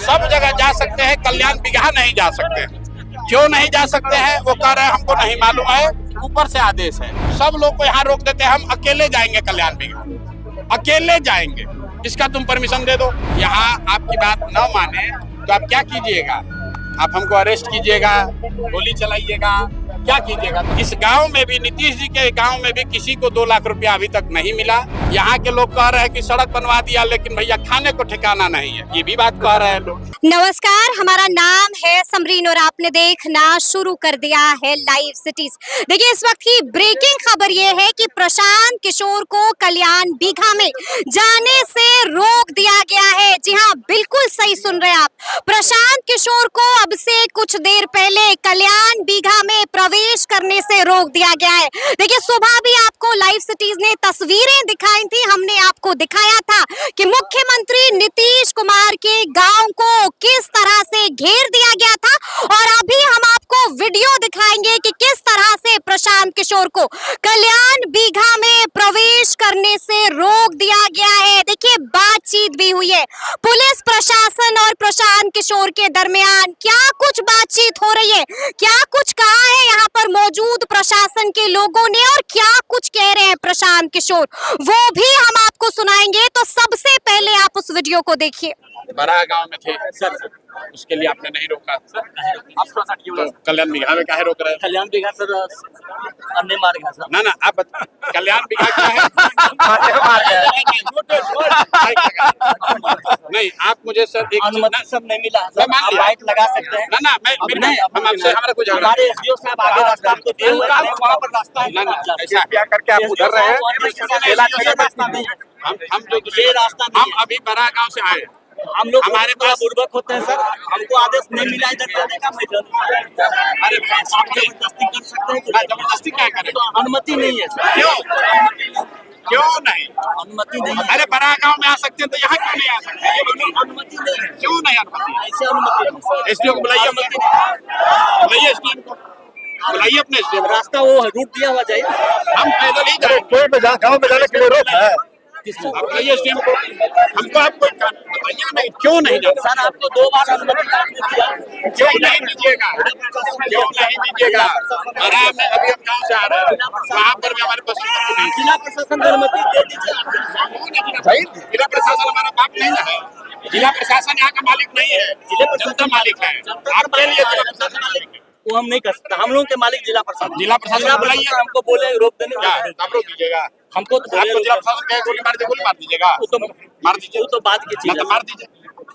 सब जगह जा सकते हैं, कल्याण बिगहा नहीं जा सकते। क्यों नहीं जा सकते हैं वो कह रहे हैं हमको नहीं मालूम है, ऊपर से आदेश है। सब लोग को यहाँ रोक देते हैं, हम अकेले जाएंगे कल्याण बिगहा, अकेले जाएंगे, इसका तुम परमिशन दे दो। यहाँ आपकी बात न माने तो आप क्या कीजिएगा? आप हमको अरेस्ट कीजिएगा, गोली चलाइएगा, क्या कीजिएगा? इस गांव में भी, नीतीश जी के गांव में भी किसी को 2 लाख रुपया अभी तक नहीं मिला। यहाँ के लोग कह रहे हैं कि सड़क बनवा दिया, लेकिन भैया खाने को ठिकाना नहीं है, ये भी बात कह रहे हैं लोग। नमस्कार, हमारा नाम है समरीन और आपने देखना शुरू कर दिया है लाइव सिटीज। देखिए, इस वक्त की ब्रेकिंग खबर ये है कि प्रशांत किशोर को कल्याण बिगहा में जाने से रोक दिया गया है। जी हाँ, बिल्कुल सही सुन रहे हैं आप। प्रशांत किशोर को अब से कुछ देर पहले कल्याण बिगहा में प्रवेश करने से रोक दिया गया है। देखिए, सुबह भी आपको लाइव सिटीज ने तस्वीरें दिखाई थी, हमने आपको दिखाया था कि मुख्यमंत्री नीतीश कुमार के गांव को किस तरह से घेर दिया गया था, और अभी हम आपको वीडियो दिखाएंगे कि किस तरह से प्रशांत किशोर को कल्याण बिगहा में प्रवेश करने से रोक दिया गया है। देखिए, बातचीत भी हुई है पुलिस प्रशासन और प्रशांत किशोर के दरमियान। क्या कुछ बातचीत हो रही है, क्या कुछ कहा है यहाँ पर मौजूद प्रशासन के लोगों ने, और क्या कुछ कह रहे हैं प्रशांत किशोर, वो भी हम आपको सुनाएंगे। तो सबसे पहले आप उस वीडियो को देखिए। बड़ा गांव में थे सर, उसके लिए आपने नहीं रोका सर? तो कल्याण बिगहा में काहे रोक रहे हैं? कल्याण बिगहा सर अन्य मार्ग है सर। ना आप कल्याण बिगहा क्या है? नहीं, आप मुझे सर एक अनुमति सब नहीं मिला है सर, आप बाइक लगा सकते हैं। ना हम आपसे, हमारा कुछ झगड़ा हमारे एसडीओ साहब आगे रास्ता आपको दिए हुए हैं, वहाँ पर रास्ता है। ऐसा क्या करके आप उधर रहे हैं? हम जो ये रास्ता हम अभी बड़ा गांव से आए, हम लोग हमारे पास बुर्बक होते हैं सर, हमको आदेश नहीं मिला इधर जाने का। अरे आप जबरदस्ती कर सकते हैं, जबरदस्ती क्या करें? तो अनुमति नहीं है सर। क्यों नहीं? अनुमति नहीं है। अरे बड़ा गांव में आ सकते हैं तो यहाँ क्यों नहीं आ सकते? अनुमति नहीं है। क्यों नहीं अनुमति? ऐसे अनुमति नहीं सर। एसडीओ को बुलाइए, बुलाइए एसडीओ को, बुलाइए अपने एसडीओ को। रास्ता वो है, रूट दिया हुआ जाइए। हम पैदल ही जाएंगे, गाँव में जाने के लिए रोक है। आप बुलाइए एसडीओ को। हमको आप कोई बताइए नहीं, क्यों नहीं जाना? सर आपको 2 बार अनुमति दिया, क्यों नहीं दीजिएगा? क्यों नहीं दीजिएगा? आराम में अभी हम गाँव से आ रहे हैं, वहाँ पर भी हमारे पास नहीं। जिला प्रशासन को अनुमति दे दीजिए। जिला प्रशासन हमारा बाप नहीं है, जिला प्रशासन यहाँ का मालिक नहीं है, जनता मालिक है। आपके लिए जिला प्रशासन मालिक है, वो हम नहीं कर सकते। हम लोगों के मालिक जिला प्रशासन। जिला प्रशासन बुलाइए। हमको बोले रोक देने क्या आप रोक दीजिएगा? हमको तो आपको जिला प्रशासन कहे गोली मार दीजिएगा? वो तो मार दीजिए, वो तो बात की चीज है। मार दीजिए,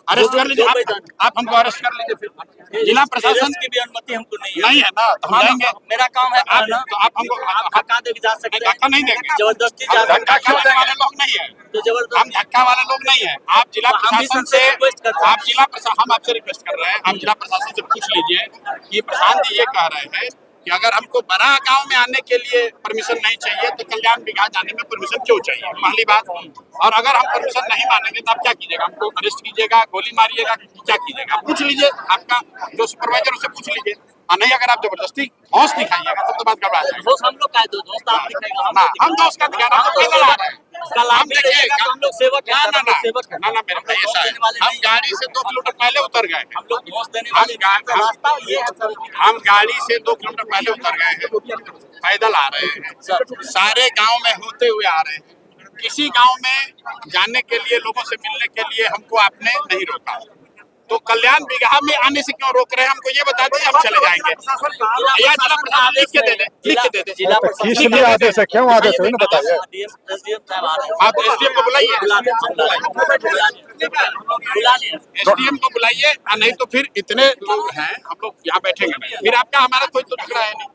अरेस्ट कर लीजिए। आप हमको अरेस्ट कर लीजिए फिर। जिला प्रशासन की भी अनुमति हमको नहीं है ना, तो हम जाएंगे। मेरा काम है आप तो आप हमको धक्का दे जा सकते हैं, धक्का नहीं देंगे, जबरदस्ती हम जा धक्का सकते खाने वाले लोग नहीं है, तो हम जबरदस्ती धक्का वाले लोग नहीं है। आप जिला प्रशासन से, आप जिला प्रशासन, हम आपसे रिक्वेस्ट कर रहे हैं, आप जिला प्रशासन से पूछ लीजिए कि प्रशांत जी ये कह रहे हैं कि अगर हमको बड़ा गांव में आने के लिए परमिशन नहीं चाहिए तो कल्याण बिगहा जाने में परमिशन क्यों चाहिए, पहली बात। और अगर हम परमिशन नहीं मानेंगे तो आप क्या कीजिएगा? हमको अरेस्ट कीजिएगा, गोली मारिएगा, क्या कीजिएगा? पूछ लीजिए, आपका जो सुपरवाइजर उसे पूछ लीजिए। और नहीं, अगर आप जबरदस्ती हौस दिखाइएगा तब तो बात गड़बड़ा जाएगी। दोस्त हम लोग का है, दोस्त आप दिखाएगा, हम दोस्त का दिखा रहे हैं, पैदल आ रहे हैं। कल आप देखिए, हम लोग सेवक हैं, सेवक हैं। ना मेरा भाई ऐसा है, हम गाड़ी से 2 किलोमीटर पहले उतर गए, हम लोग दोस्त देने वाले रास्ता ये है सर। हम गाड़ी से 2 किलोमीटर पहले उतर गए हैं, पैदल आ रहे हैं, सारे गांव में होते हुए आ रहे हैं। किसी गांव में जाने के लिए, लोगों से मिलने के लिए हमको आपने नहीं रोका, तो कल्याण बिगहा में आने से क्यों रोक रहे हैं? हमको ये बता दीजिए, हम चले जाएंगे। या जिला प्रशासन लिख के दे दे, लिख के दे दे। जिला प्रशासन किस आदेश है, क्यों आदेश है, बताइए। आप एसडीएम को बुलाइए, एसडीएम को बुलाइए, नहीं तो फिर इतने लोग हैं, हम लोग यहाँ बैठेंगे नहीं, फिर आपका हमारा कोई तो झगड़ा है नहीं।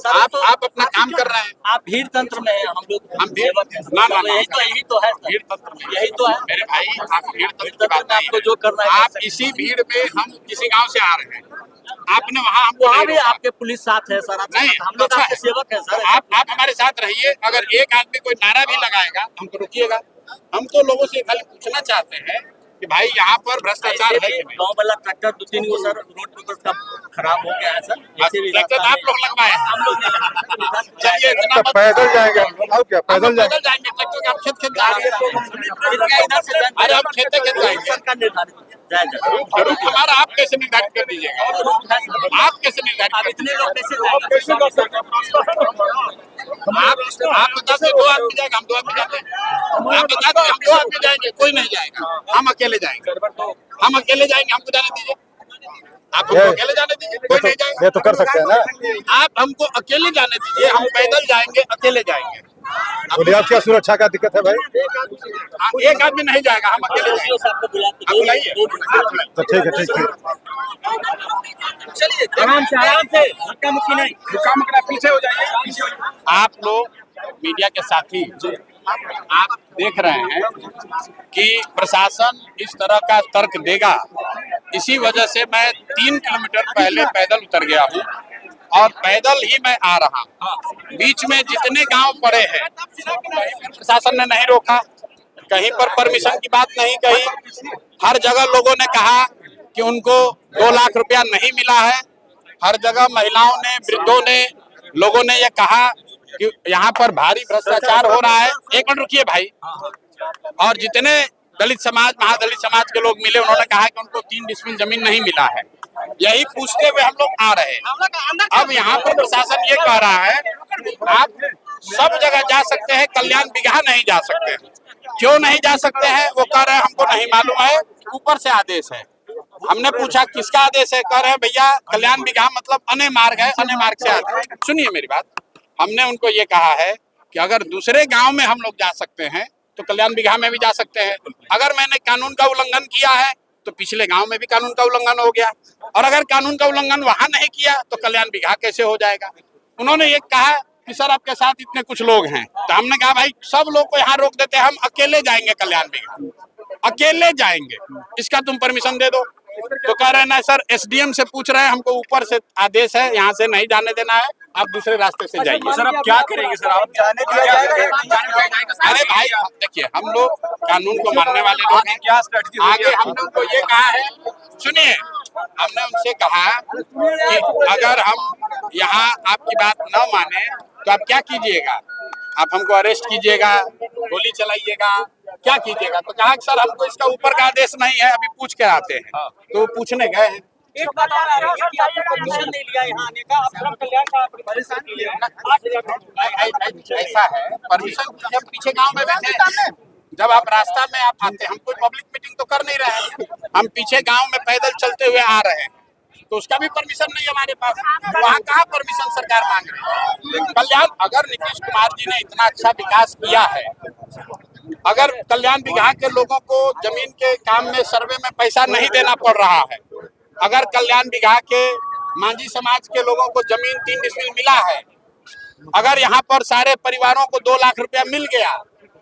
आप अपना काम कर रहे हैं, आप भीड़ तंत्र में हैं, हम लोग हम भीड़ ना यही तो है भीड़ तंत्र में, यही तो है मेरे भाई। आप भीड़ तंत्र की बात नहीं आपको जो करना है, आप इसी भीड़ में, हम किसी गांव से आ रहे हैं, आपने वहाँ भी आपके पुलिस साथ है सर। नहीं, हम लोग आपके सेवक हैं सर। आप हमारे साथ रहिए। अगर एक आदमी कोई नारा भी लगाएगा हमको रोकिएगा। हम तो लोगों से खाली पूछना चाहते हैं कि भाई यहाँ पर भ्रष्टाचार है कि नहीं। गाँव वाला ट्रैक्टर 2-3 को सर रोड पे उसका खराब हो गया है सर। ऐसे भी ट्रैक्टर रास्ता आप लोग लगवाए हैं। हम लोग नहीं लगाए। चलिए इतना तो मत- पैदल जाएंगे हम लोग, और क्या हम पैदल जाएंगे। पैदल जाएंगे ट्रैक्टर का, हम खेत खेत जा रहे हैं। इनका इधर से अरे हम खेते खेत जाएंगे। सरकार निर्धारित जाएगा। रूट हमारा आप कैसे निर्धारित कर दीजिएगा? रूट है सर। आप कैसे निर्धारित अब कर इतने लोग कैसे जाएंगे? आप बता दो 2 आदमी जाएगा, हम 2 आदमी जाते हैं। आप बता दो हम 2 आदमी जाएंगे, कोई नहीं जाएगा, हम अकेले जाएंगे। हम अकेले जाएंगे, हमको जाने दीजिए। आप हमको अकेले जाने दीजिए, कोई नहीं जाएगा। ये तो कर सकते हैं ना। आप हमको अकेले जाने दीजिए, हम पैदल जाएंगे, अकेले जाएंगे। बोलिए आप क्या सुरक्षा का दिक्कत है भाई? एक आदमी नहीं जाएगा, हम अकेले जाएंगे। साहब को बुलाते आप बुलाइए। तो ठीक है, ठीक है। चलिए आराम से धक्का मुक्की नहीं। पीछे हो जाइए। आप लोग मीडिया के साथी आप देख रहे हैं कि प्रशासन इस तरह का तर्क देगा। इसी वजह से मैं 3 किलोमीटर पहले पैदल उतर गया हूँ और पैदल ही मैं आ रहा हूँ। बीच में जितने गांव पड़े हैं कहीं पर प्रशासन ने नहीं रोका, कहीं पर परमिशन की बात नहीं कही। हर जगह लोगों ने कहा कि उनको 2 लाख रुपया नहीं मिला है। हर जगह महिलाओं ने, वृद्धों ने, लोगों ने ये कहा कि यहाँ पर भारी भ्रष्टाचार हो रहा है। एक मिनट रुकिए भाई। और जितने दलित समाज, महादलित समाज के लोग मिले, उन्होंने कहा कि उनको 3 डिसमिल जमीन नहीं मिला है। यही पूछते हुए हम लोग आ रहे हैं। अब यहाँ पर प्रशासन ये कह रहा है आप सब जगह जा सकते हैं, कल्याण बिगहा नहीं जा सकते। क्यों नहीं जा सकते हैं? वो कह रहे हैं हमको नहीं मालूम है, ऊपर से आदेश है। हमने पूछा किसका आदेश है? कह रहे हैं भैया कल्याण बिगहा मतलब अने मार्ग है, अने मार्ग से आदेश। सुनिए मेरी बात। हमने उनको ये कहा है कि अगर दूसरे गांव में हम लोग जा सकते हैं तो कल्याण बिगहा में भी जा सकते हैं। अगर मैंने कानून का उल्लंघन किया है तो पिछले गांव में भी कानून का उल्लंघन हो गया, और अगर कानून का उल्लंघन वहां नहीं किया तो कल्याण बिगहा कैसे हो जाएगा? उन्होंने ये कहा कि सर आपके साथ इतने कुछ लोग हैं। तो हमने कहा भाई सब लोग को यहाँ रोक देते हैं, हम अकेले जाएंगे कल्याण बिगहा, अकेले जाएंगे, इसका तुम परमिशन दे दो। तो कह रहे हैं ना सर, एसडीएम से पूछ रहे हैं, हमको ऊपर से आदेश है, यहाँ से नहीं जाने देना है, आप दूसरे रास्ते से जाइए। सर अब क्या करेंगे सर? आप जाने दिया जाएगा? अरे भाई देखिए, हम लोग कानून को मानने वाले लोग हैं। क्या स्ट्रेटजी आगे हम लोग को ये कहा है, सुनिए, हमने उनसे कहा कि अगर हम यहाँ आपकी बात न माने तो आप क्या कीजिएगा? आप हमको अरेस्ट कीजिएगा, गोली चलाइएगा, क्या कीजिएगा? तो कहा कि सर हमको इसका ऊपर का आदेश नहीं है, अभी पूछ के आते हैं। तो पूछने गए हैं। एक बात और आ रही है कि आपने परमिशन नहीं लिया यहाँ आने का, आप श्रम कल्याण का परेशान किए 8,000 ऐसा है, परमिशन जब पीछे गांव में बैठे, जब आप रास्ता में आप आते, हम कोई पब्लिक मीटिंग तो कर नहीं रहे हैं, हम पीछे गांव में पैदल चलते हुए आ रहे हैं, तो उसका भी परमिशन नहीं हमारे पास। वहाँ कहाँ परमिशन सरकार मांग रही है? कल्याण, अगर नीतीश कुमार जी ने इतना अच्छा विकास किया है, अगर कल्याण बिगहा के लोगों को जमीन के काम में सर्वे में पैसा नहीं देना पड़ रहा है, अगर कल्याण बिगहा के मांझी समाज के लोगों को जमीन 3 डिसमिल मिला है, अगर यहाँ पर सारे परिवारों को 2 लाख रुपया मिल गया,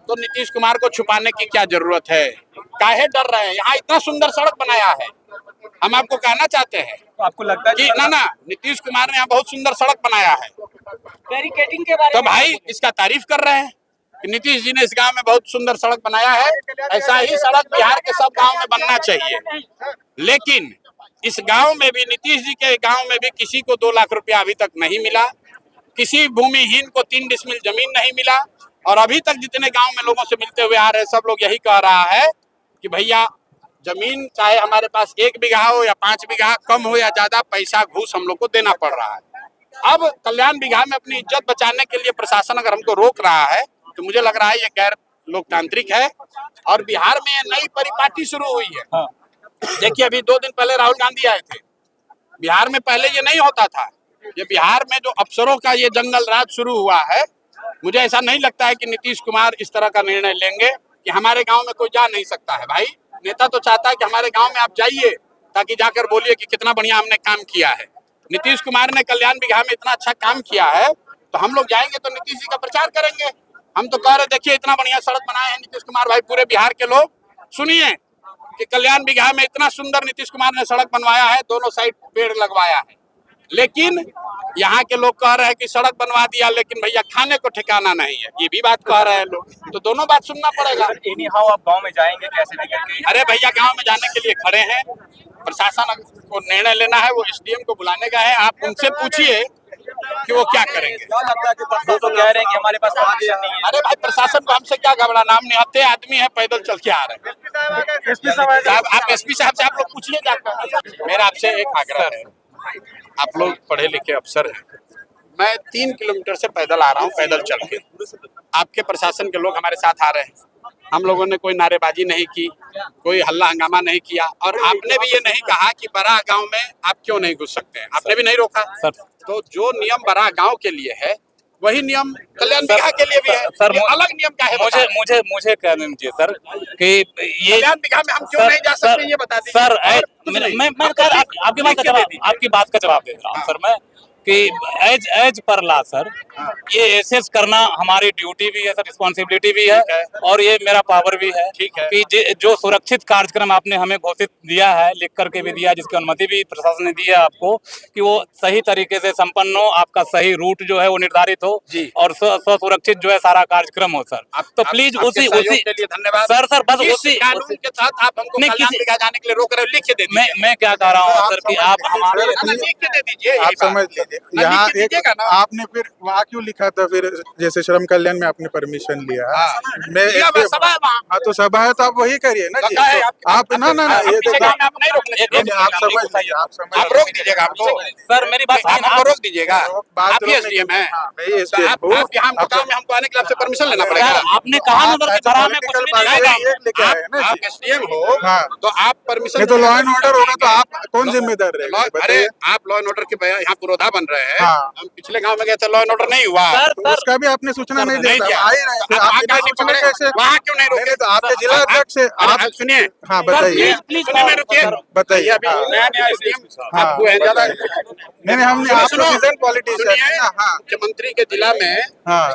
तो नीतीश कुमार को छुपाने की क्या जरूरत है? काहे डर रहे हैं? यहाँ इतना सुंदर सड़क बनाया है। हम आपको कहना चाहते हैं आपको लगता है कि ना नीतीश कुमार ने यहाँ बहुत सुंदर सड़क बनाया है, बैरिकेडिंग के बारे तो भाई इसका तारीफ कर रहे हैं कि नीतीश जी ने इस गांव में बहुत सुंदर सड़क बनाया है। ऐसा ही सड़क बिहार के सब गांव में बनना चाहिए। लेकिन इस गांव में भी, नीतीश जी के गांव में भी किसी को 2 लाख रुपया अभी तक नहीं मिला, किसी भूमिहीन को 3 डिसमिल जमीन नहीं मिला, और अभी तक जितने गांव में लोगों से मिलते हुए आ रहे हैं, सब लोग यही कह रहा है कि भैया जमीन चाहे हमारे पास 1 बीघा हो या 5 बीघा, कम हो या ज्यादा, पैसा घूस हम लोग को देना पड़ रहा है। अब कल्याण बिगहा में अपनी इज्जत बचाने के लिए प्रशासन अगर हमको रोक रहा है तो मुझे लग रहा है ये गैर लोकतांत्रिक है। और बिहार में नई परिपाटी शुरू हुई है। देखिए अभी 2 दिन पहले राहुल गांधी आए थे। बिहार में पहले ये नहीं होता था। ये बिहार में जो अफसरों का ये जंगल राज शुरू हुआ है, मुझे ऐसा नहीं लगता है कि नीतीश कुमार इस तरह का निर्णय लेंगे कि हमारे गांव में कोई जा नहीं सकता है। भाई नेता तो चाहता है कि हमारे गांव में आप जाइए, ताकि जाकर बोलिए कि कितना बढ़िया हमने काम किया है। नीतीश कुमार ने कल्याण बिगहा में इतना अच्छा काम किया है, तो हम लोग जाएंगे तो नीतीश जी का प्रचार करेंगे। हम तो कह रहे देखिए इतना बढ़िया सड़क बनाए हैं नीतीश कुमार भाई, पूरे बिहार के लोग सुनिए कि कल्याण बिगहा में इतना सुंदर नीतीश कुमार ने सड़क बनवाया है, दोनों साइड पेड़ लगवाया है। लेकिन यहाँ के लोग कह रहे हैं कि सड़क बनवा दिया, लेकिन भैया खाने को ठिकाना नहीं है, ये भी बात कह रहे हैं लोग। तो दोनों बात सुनना पड़ेगा। एनी हाउ आप गांव में जाएंगे कैसे भी करके? अरे भैया गांव में जाने के लिए खड़े हैं, प्रशासन को निर्णय लेना है, वो एसडीएम को बुलाने का है। आप उनसे पूछिए कि वो क्या करेंगे। क्या लगता है कि वो तो कह रहे हैं कि हमारे पास परमिशन नहीं है। अरे भाई प्रशासन को हमसे क्या घबराना, हम निहत्थे आदमी है, पैदल चल के आ रहे हैं। साहब आप एसपी साहब से आप लोग पूछिए जाकर। मेरा आपसे एक आग्रह है, आप लोग पढ़े लिखे अफसर हैं, मैं 3 किलोमीटर से पैदल आ रहा हूँ, पैदल चल के। आपके प्रशासन के लोग हमारे साथ आ रहे हैं, हम लोगों ने कोई नारेबाजी नहीं की, कोई हल्ला हंगामा नहीं किया, और आपने भी ये नहीं कहा कि बड़ा गांव में आप क्यों नहीं घुस सकते हैं, आपने भी नहीं रोका सर। तो जो नियम बड़ा गांव के लिए है वही नियम कल्याण बिगहा के लिए भी है सर। अलग नियम क्या है? मुझे कहना चाहिए सर कि ये कल्याण बिगहा में हम क्यों नहीं जा सकते, ये बता दीजिए। सर आपकी बात का जवाब दे रहा हूँ सर मैं कि एज पर ला सर, ये एसेस करना हमारी ड्यूटी भी है सर, रिस्पॉन्सिबिलिटी भी है, और ये मेरा पावर भी है। ठीक है कि जो सुरक्षित कार्यक्रम आपने हमें घोषित दिया है, लिख करके भी दिया, जिसकी अनुमति भी प्रशासन ने दी है आपको, कि वो सही तरीके से संपन्न हो, आपका सही रूट जो है वो निर्धारित हो, और सुरक्षित जो है सारा कार्यक्रम हो सर। तो प्लीज उसी के लिए धन्यवाद सर बस उसी कानून के तहत आप हमको कल्याण बिगहा जाने के लिए रोक रहे हो, लिख के दे दीजिए। मैं क्या कह रहा हूँ सर कि आप हमारे लिख के दे दीजिए। आप समझ लीजिए, यहाँ एक आपने फिर वहाँ क्यों लिखा था, फिर जैसे श्रम कल्याण में आपने परमिशन लिया, मैं हाँ तो सभा है तो आप वही करिए ना जी। आप ना ये देखो, आप रोक दीजिएगा, आपको सर मेरी बात आपको रोक दीजिएगा। आप ही एसडीएम हैं, आप यहाँ गाँव में हमको आने के लिए आपसे परमिशन लेना पड़ेगा। आपने कहा ना सर कि भरा में कुछ भी नहीं है। आप एसडीएम हो तो आप परमिशन, तो लॉ एंड ऑर्डर होगा तो आप कौन जिम्मेदार रहेगा? अरे आप लॉ एंड ऑर्डर के यहाँ पुरोधा बन रहे हैं। हम पिछले गांव में गए थे, लॉ एंड ऑर्डर नहीं हुआ, तो उसका भी आपने सूचना नहीं दिया। वहाँ क्यों नहीं रोके? तो आपके जिला अध्यक्ष से आप सुनिए। हाँ बताइए, बताइए। अभी नया नया एसडीएम आपको है ज्यादा नहीं हमने आप सिटीजन पॉलिटिशियन है ना। हाँ मुख्यमंत्री के जिला में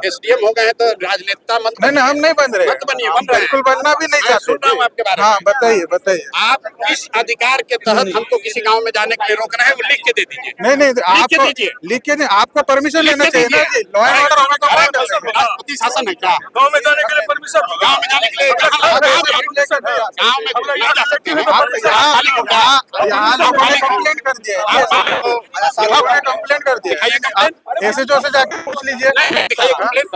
एसडीएम हो गए हैं तो राजनेता मत नहीं हम नहीं बन रहे, मत बनिए, बन रहे हैं। बिल्कुल बनना भी नहीं चाहते। सुन रहा हूँ आपके बारे में। हाँ बताइए बताइए। आप किस अधिकार के तहत हमको किसी गांव में जाने के लिए रोक रहे हैं, वो लिख के दे दीजिए। नहीं आपको दीजिए, लिख के नहीं, आपको परमिशन लेना चाहिए ना जी। लॉ एंड ऑर्डर होगा तो कौन कर सकता है? राष्ट्रपति शासन है क्या? गांव में जाने के लिए परमिशन, गांव में जाने के लिए गांव में नहीं जा सकते हैं। यहाँ लोगों ने कंप्लेंट कर दिया, लोगों ने कंप्लेंट कर दिया। ऐसे जो से जाके पूछ लीजिए, कंप्लेंट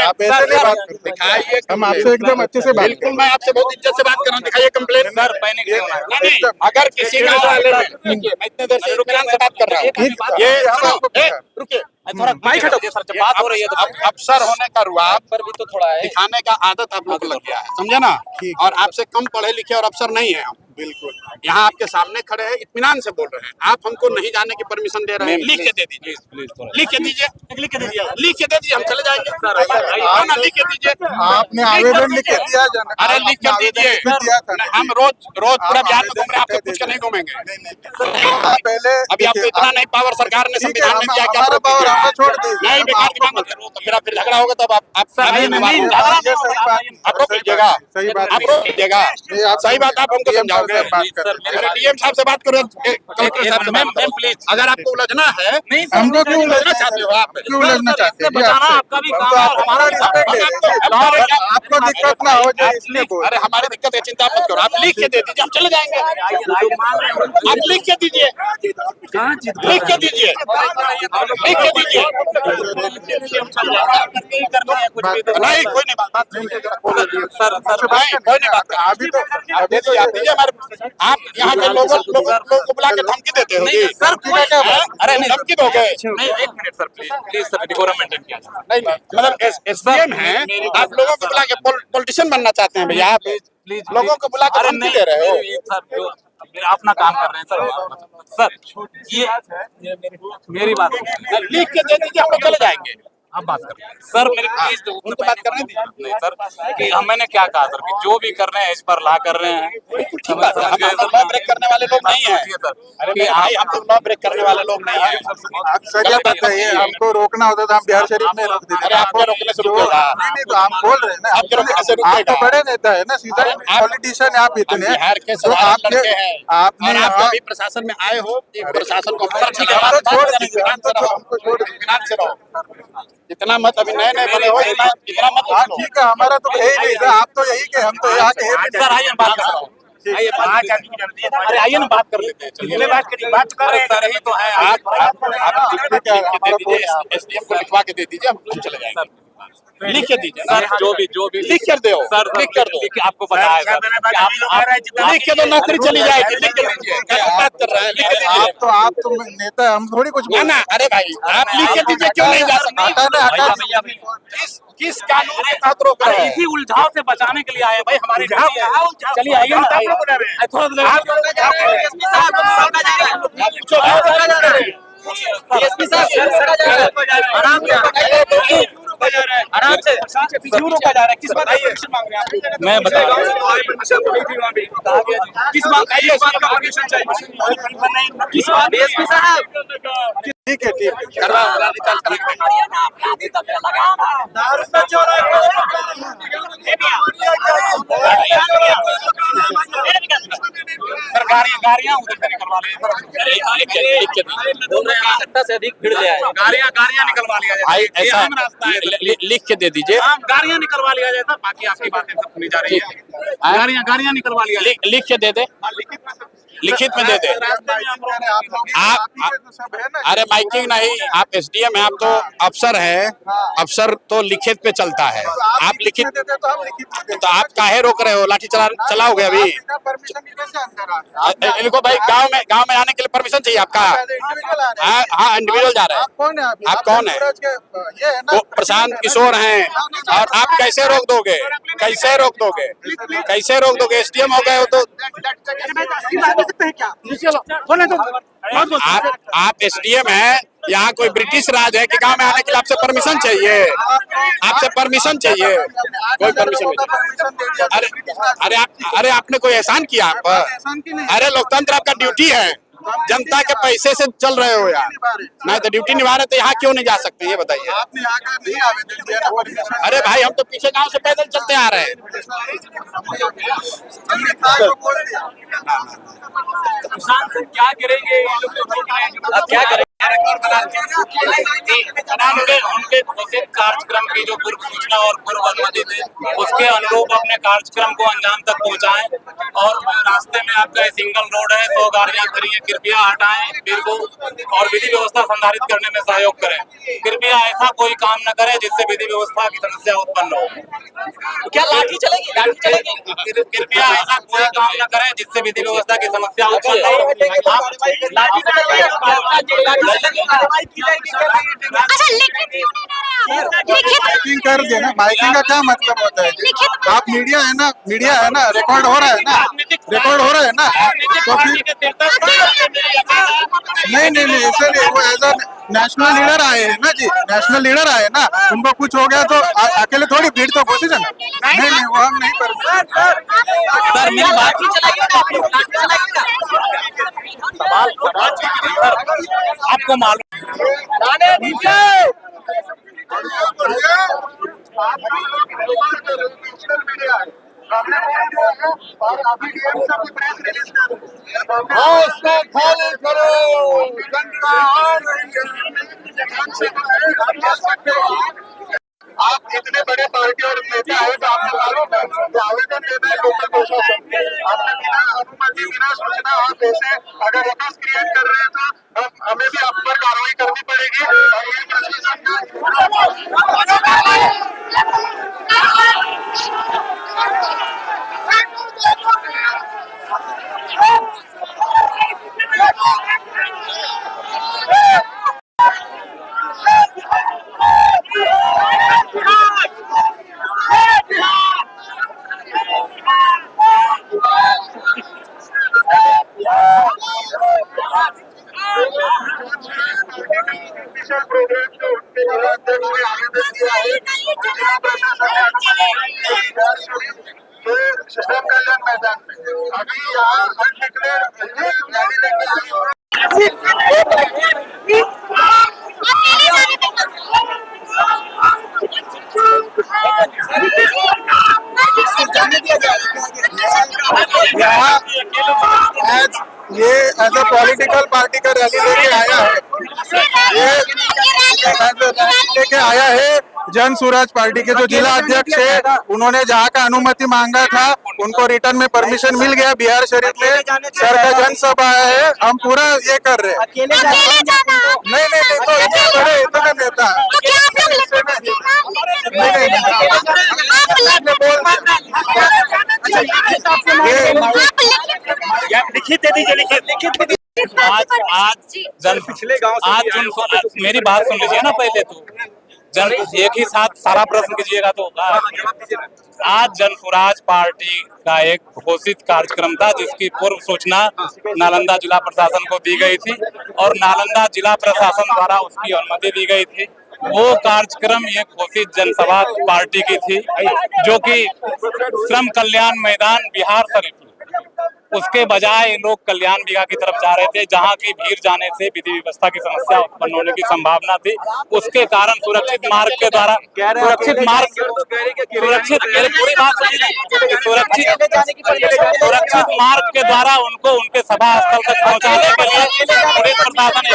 आप ऐसे नहीं बात करते। दिखाइए, हम आपसे एकदम अच्छे से बात, बिल्कुल मैं आपसे बहुत इज्जत से बात कर रहा हूँ। दिखाइए कंप्लेंट सर। नहीं अगर किसी गाँव वाले मैं इतने देर से रुकरान से बात कर रहा हूँ, ये रुकिए थोड़ा माइक हटाओ सर, जब बात हो रही है तो अफसर होने का रुआब पर भी तो थोड़ा है, दिखाने का आदत आप लोग को लग गया है, समझे ना। और आपसे कम पढ़े लिखे और अफसर नहीं है हम, बिल्कुल यहाँ आपके सामने खड़े हैं, इत्मीनान से बोल रहे हैं। आप हमको नहीं जाने की परमिशन दे रहे हैं, लिख के दे दीजिए, लिख के दीजिए, लिख के दीजिए, लिख के दे दीजिए, हम चले जाएंगे सर। लिख के दीजिए, आपने आवेदन लिख के दिया जाना। अरे लिख के दीजिए, हम रोज पूरा बिहार में घूम रहे हैं, आपसे पूछ के नहीं घूमेंगे। पहले अभी आपको इतना नहीं पावर सरकार ने संविधान में दिया, क्या पावर हमें छोड़ दीजिए। नहीं बेकार की बात मत करो, तो फिर झगड़ा होगा तब आप रोक लीजिएगा, सही बात, आप रोक लीजिएगा। सही बात आप हमको समझाओगे। डीएम साहब से बात करो, कलेक्टर साहब से बात करो। अगर आपको उलझना है, हमको क्यों उलझना चाहते हो आप? क्यों उलझना चाहते हैं? आपका भी काम है, हमारा रिस्पेक्ट दे, आपको दिक्कत ना हो जाए इसलिए बोल। अरे हमारी दिक्कत है, चिंता मत करो, आप लिख के दे दीजिए, हम चले जाएंगे। आप लिख के दीजिए, लिख के दीजिए, लिख के दीजिए। नहीं कोई नहीं बात सर, कोई नहीं बात। अभी तो आप दीजिए हमारे, आप यहाँ के लोगों को बुला के धमकी देते हो सर। अरे धमकी दोगे? एक minute sir, please sir, decorum maintain किया जाए। नहीं मतलब एसडीएम है, आप लोगों को बुला के पॉलिटिशियन बनना चाहते हैं भैया? आप लोगों को बुला के धमकी दे रहे हो सर। मेरा अपना काम कर रहे हैं सर, ये मेरी बात लिख के दे दीजिए, हम लोग चले जाएंगे। आप बात कर सर, मेरे प्लीज उनको बात करने दीजिए। नहीं सर, कि मैंने क्या कहा सर कि जो भी कर रहे हैं इस पर ला कर रहे हैं। ठीक बात है, हम लॉ ब्रेक करने वाले लोग नहीं हैं। अरे मेरे भाई, हम लोग लॉ ब्रेक करने वाले लोग नहीं हैं। सर ये बताइए, हमको रोकना होता तो हम बिहार शरीफ में रोक देते। अरे आपको रोकने से रुकेगा? नहीं तो हम बोल रहे हैं ना, आपके रोकने से आप रुकेगा? तो बड़े नेता है ना, सीधा अरे आप- पॉलिटिशियन आप हम इतने बिहार के तो साधारण आपके लड़के हैं। आपने और आप यहाँ- अभी प्रशासन में आए हो, ये प्रशासन को हम तो छोड़ दीजिए, इत्मीनान से रहो, हमको छोड़ दीजिए। इत्मीनान से रहो। इतना मत, अभी नए नए बने हो, इतना मत हाँ उछलो। ठीक है, हमारा तो है ही नहीं सर, आप तो यही के, हम तो यहाँ के हैं। सर आइए ना बात कर रहा हूँ। आइए अरे आइए ना बात कर लेते हैं। चलिए बात करिए, बात कर रहे हैं सर, यही तो है। आप एसडीएम को लिखवा के दे दीजिए, हम चले जाएंगे। लिख के दीजिए सर, जो भी लिख कर दो सर, लिख कर दो, लिख के आपको पता है सर कि आप लिख के दो, नौकरी चली जाएगी। लिख के दीजिए, क्या बात कर रहे हैं? लिख के दीजिए। आप तो नेता है, हम थोड़ी कुछ ना ना, अरे भाई आप लिख के दीजिए, क्यों नहीं जा सकते? हटाना हटा किस कानून के तहत रोक रहे हैं? इसी उलझाव से बचाने के लिए आए भाई हमारे। चलिए आइए ना, थोड़ा डीएसपी साहब आराम से आराम से क्यों रोका जा रहा है? किस बात का परमिशन मांग रहे हैं आप? मैं बता रहा हूँ किस बात का परमिशन चाहिए? किस बात? डीएसपी साहब ठीक है, ठीक है। करवा निकाल करेंगे। सर गाड़ियाँ उधर से निकलवा लिख के दीजिए। सत्ता से अधिक भीड़ ले आए। गाड़ियाँ निकलवा लिया जाए। भाई ये ऐसा आम रास्ता है। लिख के दे दीजिए। हाँ, गाड़ियाँ निकलवा लिया जाए सर, बाकी आपकी बातें सब सुनी जा रही है। गाड़ियाँ निकलवा लिया जाए। लिख के दे दे, लिखित में दे दे। सब है ना, अरे माइकिंग नहीं, आप एसडीएम है, आप तो अफसर है। अफसर तो लिखित पे चलता है। आप लिखित देते तो हम लिखित में देते। तो आप काहे रोक रहे हो? लाठी चलाओगे अभी? बिना परमिशन के कैसे अंदर आ रहे हैं? इनको भाई गांव में आने के लिए परमिशन चाहिए आपका? इंडिविजुअल आ रहे हैं। हाँ, इंडिविजुअल जा रहे हैं। आप कौन है? आप कौन है? ये है ना, वो प्रशांत किशोर हैं, और आप कैसे रोक दोगे? कैसे रोक दोगे? कैसे रोक दोगे? एसडीएम हो गए हो तो आप एसडीएम है। यहाँ कोई ब्रिटिश राज है कि गांव में आने के लिए आपसे परमिशन चाहिए? आपसे परमिशन चाहिए? कोई परमिशन नहीं। अरे आपने कोई एहसान किया आप पर? अरे लोकतंत्र आपका ड्यूटी है, जनता के पैसे से चल रहे हो यार। नहीं तो ड्यूटी निभा रहे तो यहाँ क्यों नहीं जा सकते, ये बताइए। आपने आकर नहीं आवेदन दिया ना परमिशन। अरे भाई, हम तो पीछे गांव से पैदल चलते आ रहे हैं। हमने कहा तो बोल दिया। क्या करेंगे? अब क्या करें? उनके घोषित कार्यक्रम की जो पूर्व सूचना और पूर्व अनुमति थी, उसके अनुरूप अपने कार्यक्रम को अंजाम तक पहुंचाएं। और रास्ते में आपका सिंगल रोड है, 100 गाड़ियां खड़ी हैं, कृपया हटाएं भीड़ को और विधि व्यवस्था संधारित करने में सहयोग करें। कृपया ऐसा कोई काम न करें जिससे विधि व्यवस्था की समस्या उत्पन्न हो। क्या लाठी चलेगी? लाठी चलेगी? कृपया ऐसा कोई काम न करें जिससे विधि व्यवस्था की समस्या उत्पन्न हो। लाठी चलेगी? अच्छा, लिखित क्यों नहीं दे रहे आप? लिखित माइकिंग कर दिया ना, माइकिंग का क्या मतलब होता है? लिखित आप मीडिया है ना, रिकॉर्ड हो रहा है ना, रिकॉर्ड हो रहा है ना, तो फिर नहीं ऐसे नहीं, वो एज अ नेशनल लीडर आए हैं ना जी, नेशनल लीडर आए ना, उनको कुछ हो गया तो अकेले थोड़ी भीड़ तो कोशिश है ना। नहीं वो हम नहीं कर। सर मेरी बात आपको मालूम खाली करो, आप इतने बड़े पार्टी और नेता है तो आपको मालूम है कि आवेदन देना है लोकल प्रशासन। आपने बिना अनुमति, बिना सूचना आप ऐसे अगर रकस क्रिएट कर रहे हैं तो हमें भी आप पर कार्रवाई करनी पड़ेगी। और ये आवेदन दिया है जिला प्रशासन ने श्रम कल्याण मैदान में अभी यहाँ अनडिक्लेयर रैली लेके यहाँ ये एज अ पॉलिटिकल पार्टी का रैली लेके आया है, ये रैली लेके आया है जन स्वराज पार्टी के जो जिला अध्यक्ष है, उन्होंने जहाँ का अनुमति मांगा था उनको रिटर्न में परमिशन मिल गया। बिहार शरीफ में सर का जनसभा है, हम पूरा ये कर रहे हैं। नहीं तो इतने बड़े इतने नेता लिखित दे दीजिए, लिखित मेरी बात सुन लीजिए ना पहले तो जन एक ही साथ सारा प्रश्न कीजिएगा तो आज जन स्वराज पार्टी का एक घोषित कार्यक्रम था जिसकी पूर्व सूचना नालंदा जिला प्रशासन को दी गई थी और नालंदा जिला प्रशासन द्वारा उसकी अनुमति दी गई थी। वो कार्यक्रम एक घोषित जनसभा पार्टी की थी जो कि श्रम कल्याण मैदान बिहार शरीफ, उसके बजाय ये लोग कल्याण बिघा की तरफ जा रहे थे जहां की भीड़ जाने से विधि व्यवस्था की समस्या उत्पन्न होने की संभावना थी। उसके कारण सुरक्षित मार्ग के द्वारा सुरक्षित मार्ग के द्वारा उनको उनके सभा स्थल तक पहुंचाने के लिए पुलिस प्रशासन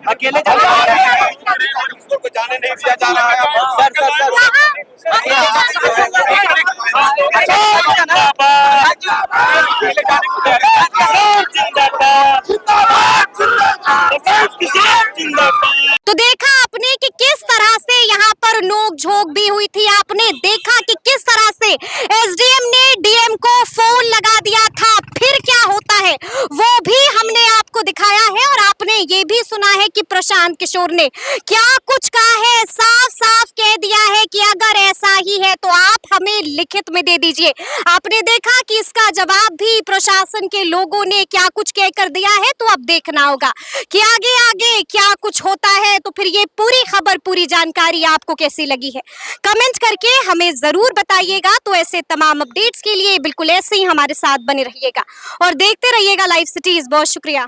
अकेले को जाने नहीं दिया जा रहा है। तो देखा आपने कि किस तरह से यहाँ पर नोक झोंक भी हुई थी। आपने देखा कि किस तरह से एसडीएम ने डीएम को फोन लगा दिया था। फिर क्या होता है वो भी हमने आपको दिखाया है और आपने ये भी सुना है कि प्रशांत किशोर ने क्या कुछ कहा है। साफ साफ कह दिया है कि अगर ऐसा ही है तो आप हमें लिखित में दे दीजिए। आपने देखा कि इसका जवाब भी प्रशासन के लोगों ने क्या कुछ कह कर दिया है। तो अब देखना होगा कि आगे आगे क्या कुछ होता है। तो फिर ये पूरी खबर, पूरी जानकारी आपको कैसी लगी है कमेंट करके हमें जरूर बताइएगा। तो ऐसे तमाम अपडेट्स के लिए बिल्कुल ऐसे ही हमारे साथ बने रहिएगा और देखते रहिएगा लाइव सिटीज। बहुत शुक्रिया।